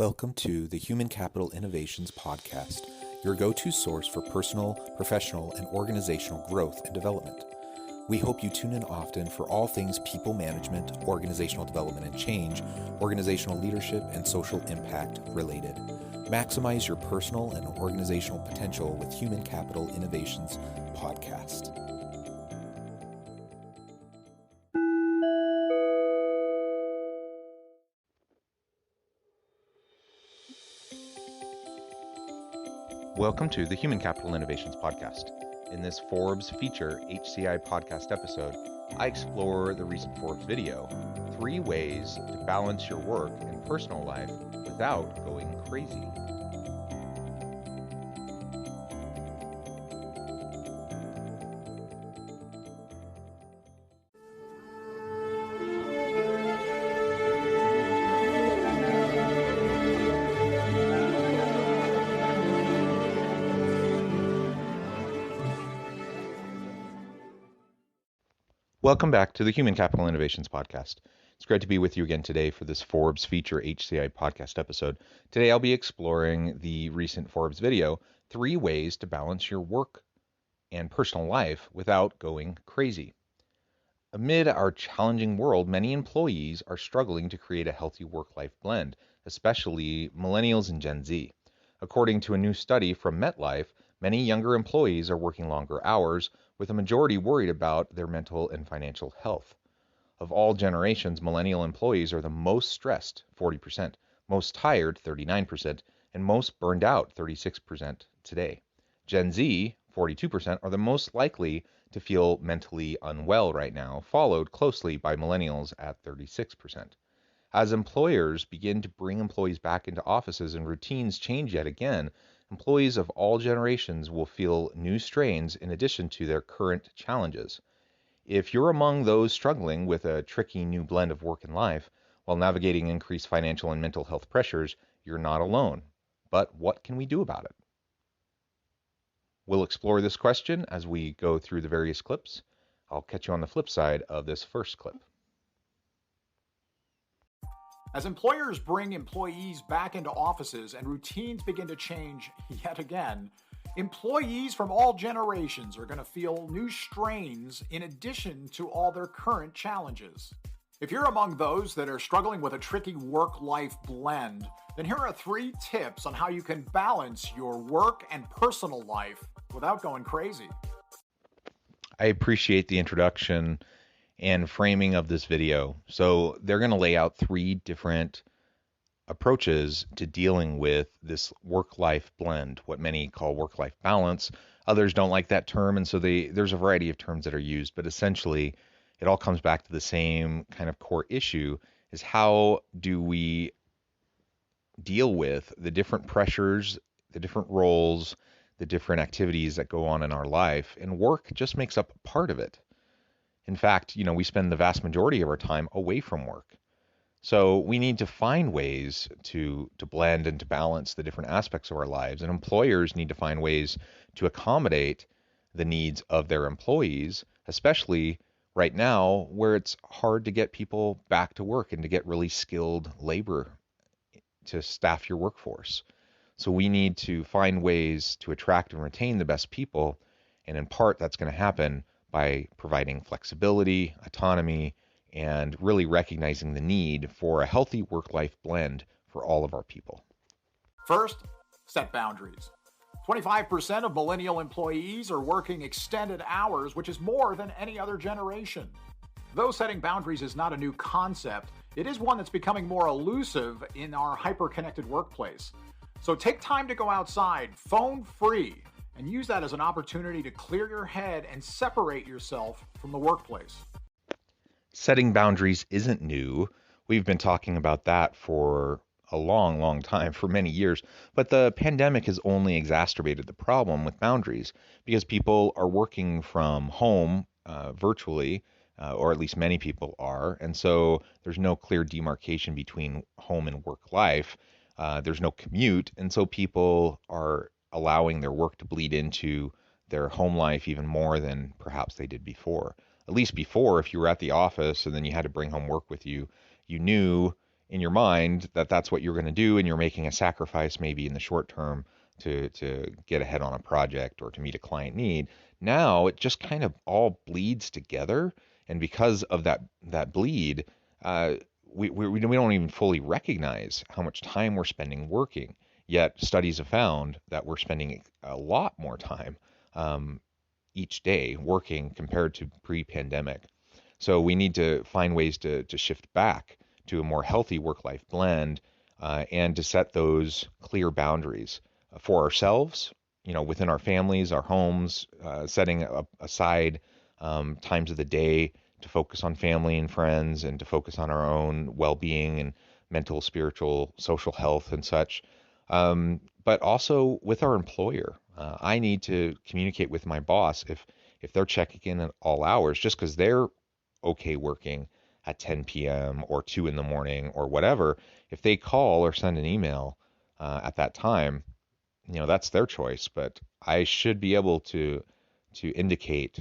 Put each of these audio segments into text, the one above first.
Welcome to the Human Capital Innovations Podcast, your go-to source for personal, professional, and organizational growth and development. We hope you tune in often for all things people management, organizational development and change, organizational leadership, and social impact related. Maximize your personal and organizational potential with Human Capital Innovations Podcast. Welcome to the Human Capital Innovations Podcast. In this Forbes feature HCI podcast episode, I explore the recent Forbes video, 3 ways to balance your work and personal life without going crazy. Welcome back to the Human Capital Innovations Podcast. It's great to be with you again today for this Forbes feature HCI podcast episode. Today I'll be exploring the recent Forbes video, 3 ways to balance your work and personal life without going crazy. Amid our challenging world, many employees are struggling to create a healthy work-life blend, especially Millennials and Gen Z. According to a new study from MetLife, many younger employees are working longer hours, with a majority worried about their mental and financial health. Of all generations, millennial employees are the most stressed, 40%, most tired, 39%, and most burned out, 36% today. Gen Z, 42%, are the most likely to feel mentally unwell right now, followed closely by millennials at 36%. As employers begin to bring employees back into offices and routines change yet again, employees of all generations will feel new strains in addition to their current challenges. If you're among those struggling with a tricky new blend of work and life while navigating increased financial and mental health pressures, you're not alone. But what can we do about it? We'll explore this question as we go through the various clips. I'll catch you on the flip side of this first clip. As employers bring employees back into offices and routines begin to change yet again, employees from all generations are going to feel new strains in addition to all their current challenges. If you're among those that are struggling with a tricky work-life blend, then here are 3 tips on how you can balance your work and personal life without going crazy. I appreciate the introduction and framing of this video. So they're going to lay out 3 different approaches to dealing with this work-life blend, what many call work-life balance. Others don't like that term, and so there's a variety of terms that are used, but essentially it all comes back to the same kind of core issue, is how do we deal with the different pressures, the different roles, the different activities that go on in our life, and work just makes up a part of it. In fact, we spend the vast majority of our time away from work. So we need to find ways to blend and to balance the different aspects of our lives. And employers need to find ways to accommodate the needs of their employees, especially right now where it's hard to get people back to work and to get really skilled labor to staff your workforce. So we need to find ways to attract and retain the best people. And in part, that's going to happen by providing flexibility, autonomy, and really recognizing the need for a healthy work-life blend for all of our people. First, set boundaries. 25% of millennial employees are working extended hours, which is more than any other generation. Though setting boundaries is not a new concept, it is one that's becoming more elusive in our hyper-connected workplace. So take time to go outside, phone-free, and use that as an opportunity to clear your head and separate yourself from the workplace. Setting boundaries isn't new. We've been talking about that for a long, long time, for many years. But the pandemic has only exacerbated the problem with boundaries because people are working from home virtually, or at least many people are. And so there's no clear demarcation between home and work life. There's no commute. And so people are allowing their work to bleed into their home life even more than perhaps they did before. At least before, if you were at the office and then you had to bring home work with you, you knew in your mind that that's what you're going to do, and you're making a sacrifice maybe in the short term to get ahead on a project or to meet a client need. Now it just kind of all bleeds together, and because of that bleed, we don't even fully recognize how much time we're spending working. Yet studies have found that we're spending a lot more time each day working compared to pre-pandemic. So we need to find ways to shift back to a more healthy work-life blend, and to set those clear boundaries for ourselves, within our families, our homes, setting aside times of the day to focus on family and friends and to focus on our own well-being and mental, spiritual, social health and such. But also with our employer. I need to communicate with my boss if they're checking in at all hours just because they're okay working at 10 p.m. or 2 in the morning or whatever. If they call or send an email at that time, that's their choice. But I should be able to indicate,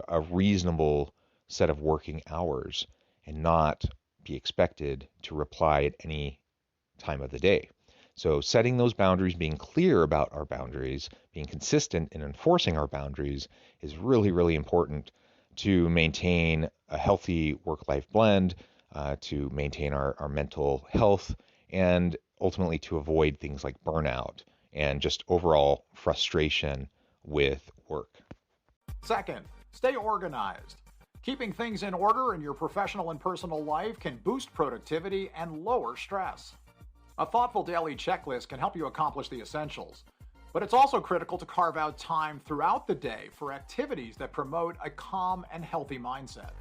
a reasonable set of working hours and not be expected to reply at any time of the day. So setting those boundaries, being clear about our boundaries, being consistent in enforcing our boundaries is really, really important to maintain a healthy work-life blend, to maintain our mental health, and ultimately to avoid things like burnout and just overall frustration with work. Second, stay organized. Keeping things in order in your professional and personal life can boost productivity and lower stress. A thoughtful daily checklist can help you accomplish the essentials, but it's also critical to carve out time throughout the day for activities that promote a calm and healthy mindset.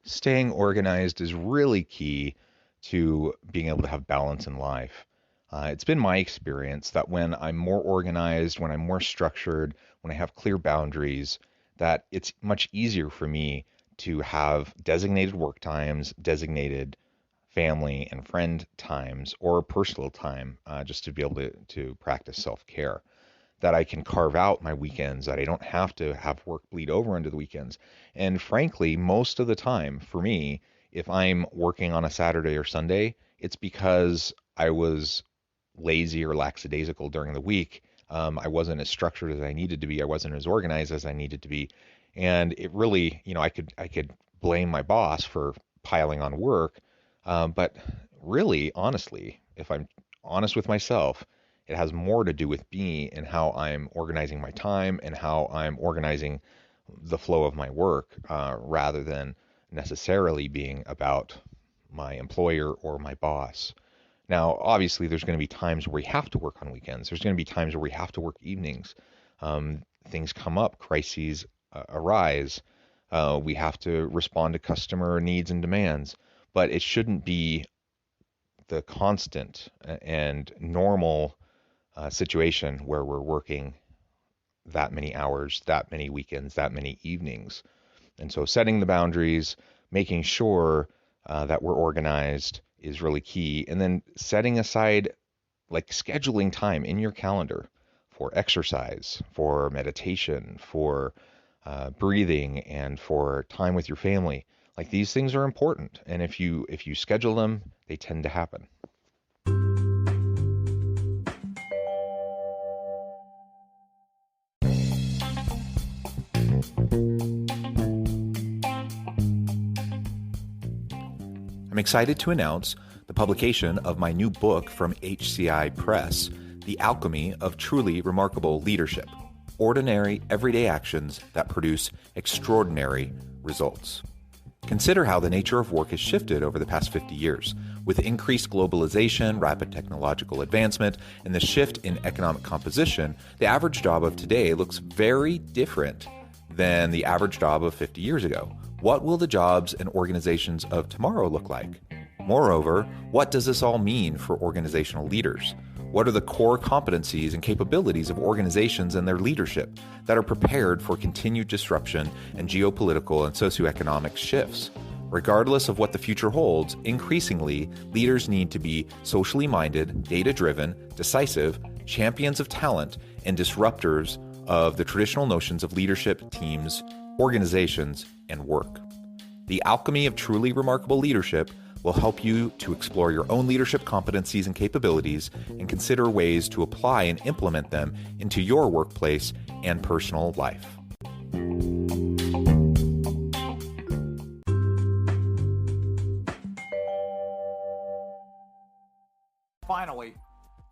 Staying organized is really key to being able to have balance in life. It's been my experience that when I'm more organized, when I'm more structured, when I have clear boundaries, that it's much easier for me to have designated work times, designated family and friend times, or personal time, just to be able to practice self-care. That I can carve out my weekends, that I don't have to have work bleed over into the weekends. And frankly, most of the time for me, if I'm working on a Saturday or Sunday, it's because I was lazy or lackadaisical during the week. I wasn't as structured as I needed to be. I wasn't as organized as I needed to be. And it really, I could blame my boss for piling on work. But really, honestly, if I'm honest with myself, it has more to do with me and how I'm organizing my time and how I'm organizing the flow of my work, rather than necessarily being about my employer or my boss. Now, obviously, there's going to be times where we have to work on weekends. There's going to be times where we have to work evenings. Things come up, crises arise. We have to respond to customer needs and demands. But it shouldn't be the constant and normal situation where we're working that many hours, that many weekends, that many evenings. And so setting the boundaries, making sure that we're organized is really key. And then setting aside, like scheduling time in your calendar for exercise, for meditation, for breathing, and for time with your family. Like these things are important. And if you schedule them, they tend to happen. I'm excited to announce the publication of my new book from HCI Press, The Alchemy of Truly Remarkable Leadership: Ordinary, Everyday Actions That Produce Extraordinary Results. Consider how the nature of work has shifted over the past 50 years. With increased globalization, rapid technological advancement, and the shift in economic composition, the average job of today looks very different than the average job of 50 years ago. What will the jobs and organizations of tomorrow look like? Moreover, what does this all mean for organizational leaders? What are the core competencies and capabilities of organizations and their leadership that are prepared for continued disruption and geopolitical and socioeconomic shifts? Regardless of what the future holds, increasingly, leaders need to be socially minded, data-driven, decisive, champions of talent, and disruptors of the traditional notions of leadership, teams, organizations, and work. The Alchemy of Truly Remarkable Leadership will help you to explore your own leadership competencies and capabilities and consider ways to apply and implement them into your workplace and personal life. Finally,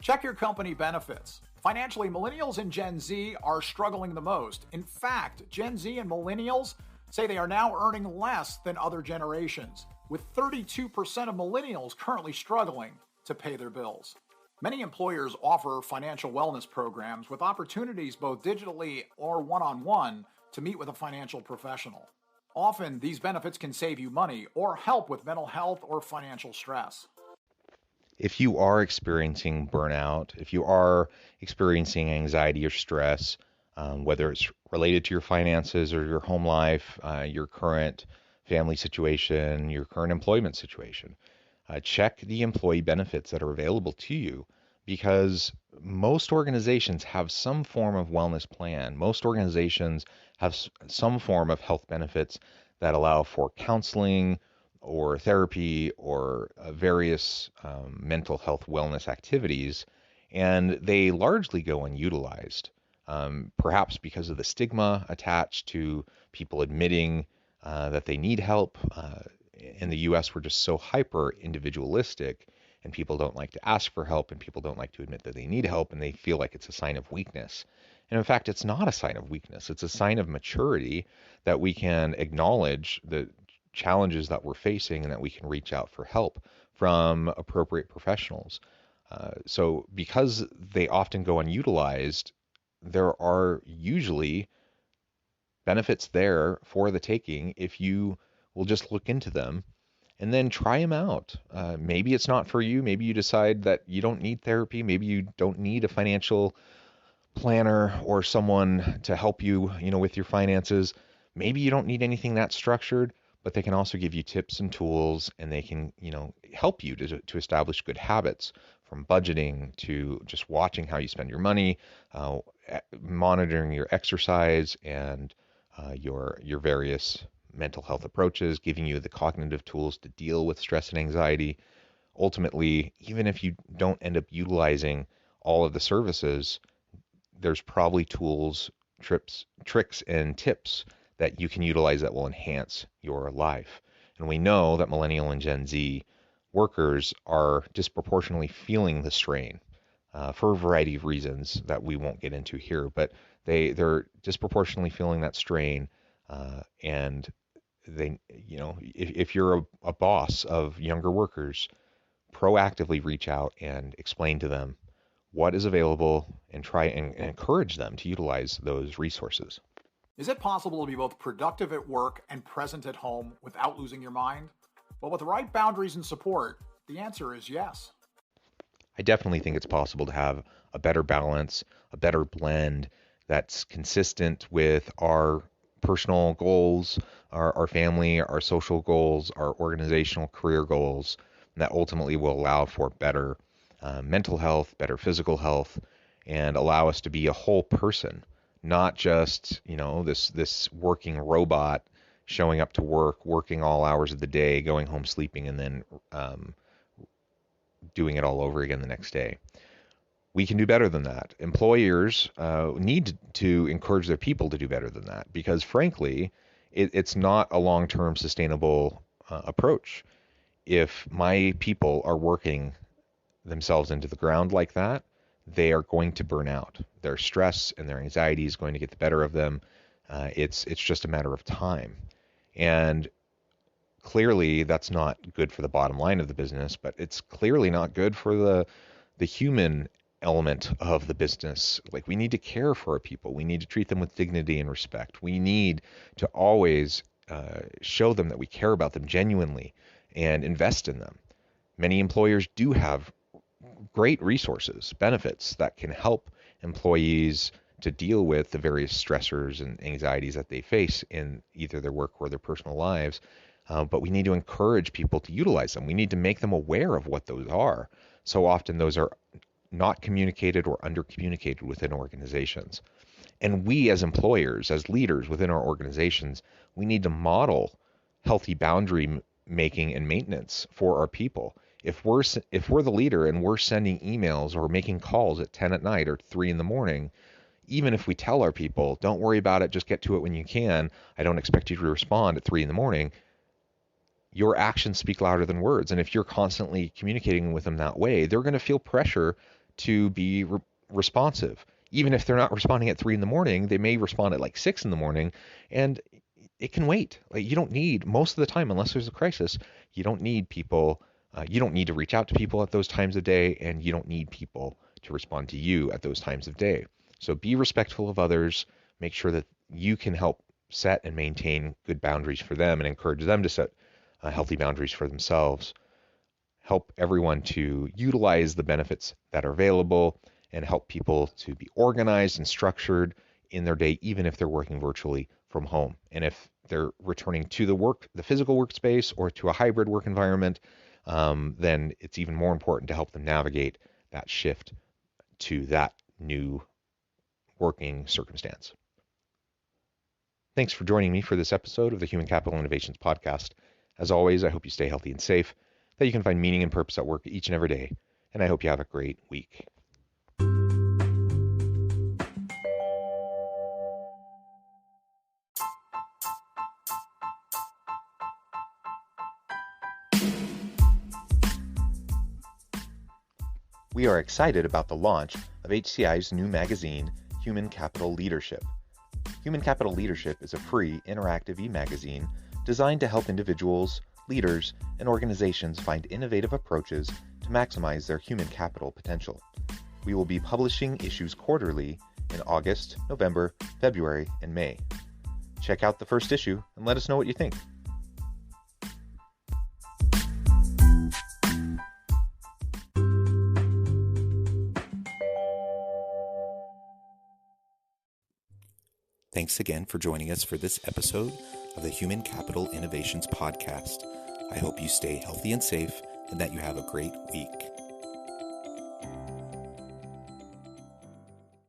check your company benefits. Financially, millennials and Gen Z are struggling the most. In fact, Gen Z and millennials say they are now earning less than other generations, with 32% of millennials currently struggling to pay their bills. Many employers offer financial wellness programs with opportunities both digitally or one-on-one to meet with a financial professional. Often, these benefits can save you money or help with mental health or financial stress. If you are experiencing burnout, if you are experiencing anxiety or stress, whether it's related to your finances or your home life, your current family situation, your current employment situation, check the employee benefits that are available to you, because most organizations have some form of wellness plan. Most organizations have some form of health benefits that allow for counseling or therapy or various mental health wellness activities, and they largely go unutilized, perhaps because of the stigma attached to people admitting that they need help. In the US, we're just so hyper individualistic, and people don't like to ask for help, and people don't like to admit that they need help, and they feel like it's a sign of weakness. And in fact, it's not a sign of weakness. It's a sign of maturity that we can acknowledge the challenges that we're facing and that we can reach out for help from appropriate professionals. So because they often go unutilized, there are usually benefits there for the taking if you will just look into them and then try them out. Maybe it's not for you. Maybe you decide that you don't need therapy. Maybe you don't need a financial planner or someone to help you, with your finances. Maybe you don't need anything that structured, but they can also give you tips and tools, and they can, help you to establish good habits, from budgeting to just watching how you spend your money, monitoring your exercise and your various mental health approaches, giving you the cognitive tools to deal with stress and anxiety. Ultimately, even if you don't end up utilizing all of the services, there's probably tools, tricks, and tips that you can utilize that will enhance your life. And we know that Millennial and Gen Z workers are disproportionately feeling the strain for a variety of reasons that we won't get into here, but they're disproportionately feeling that strain. And they, if you're a boss of younger workers, proactively reach out and explain to them what is available and try and encourage them to utilize those resources. Is it possible to be both productive at work and present at home without losing your mind? Well, with the right boundaries and support, the answer is yes. I definitely think it's possible to have a better balance, a better blend that's consistent with our personal goals, our family, our social goals, our organizational career goals, and that ultimately will allow for better mental health, better physical health, and allow us to be a whole person. Not just, this working robot showing up to work, working all hours of the day, going home sleeping, and then doing it all over again the next day. We can do better than that. Employers need to encourage their people to do better than that, because frankly, it's not a long-term sustainable approach. If my people are working themselves into the ground like that, they are going to burn out. Their stress and their anxiety is going to get the better of them. It's just a matter of time. And clearly that's not good for the bottom line of the business, but it's clearly not good for the human element of the business. Like, we need to care for our people. We need to treat them with dignity and respect. We need to always show them that we care about them genuinely and invest in them. Many employers do have great resources, benefits that can help employees to deal with the various stressors and anxieties that they face in either their work or their personal lives. But we need to encourage people to utilize them. We need to make them aware of what those are. So often those are not communicated or undercommunicated within organizations. And we as employers, as leaders within our organizations, we need to model healthy boundary making and maintenance for our people. If we're the leader and we're sending emails or making calls at 10 at night or 3 in the morning, even if we tell our people, don't worry about it, just get to it when you can, I don't expect you to respond at 3 in the morning, your actions speak louder than words. And if you're constantly communicating with them that way, they're going to feel pressure to be responsive. Even if they're not responding at 3 in the morning, they may respond at like 6 in the morning, and it can wait. Like, you don't need, most of the time, unless there's a crisis, you don't need people, you don't need to reach out to people at those times of day, and you don't need people to respond to you at those times of day. So be respectful of others, make sure that you can help set and maintain good boundaries for them and encourage them to set healthy boundaries for themselves. Help everyone to utilize the benefits that are available and help people to be organized and structured in their day, even if they're working virtually from home. And if they're returning to the physical workspace or to a hybrid work environment, then it's even more important to help them navigate that shift to that new working circumstance. Thanks for joining me for this episode of the Human Capital Innovations Podcast. As always, I hope you stay healthy and safe, that you can find meaning and purpose at work each and every day, and I hope you have a great week. We are excited about the launch of HCI's new magazine, Human Capital Leadership. Human Capital Leadership is a free, interactive e-magazine designed to help individuals, leaders, and organizations find innovative approaches to maximize their human capital potential. We will be publishing issues quarterly in August, November, February, and May. Check out the first issue and let us know what you think. Thanks again for joining us for this episode of the Human Capital Innovations Podcast. I hope you stay healthy and safe and that you have a great week.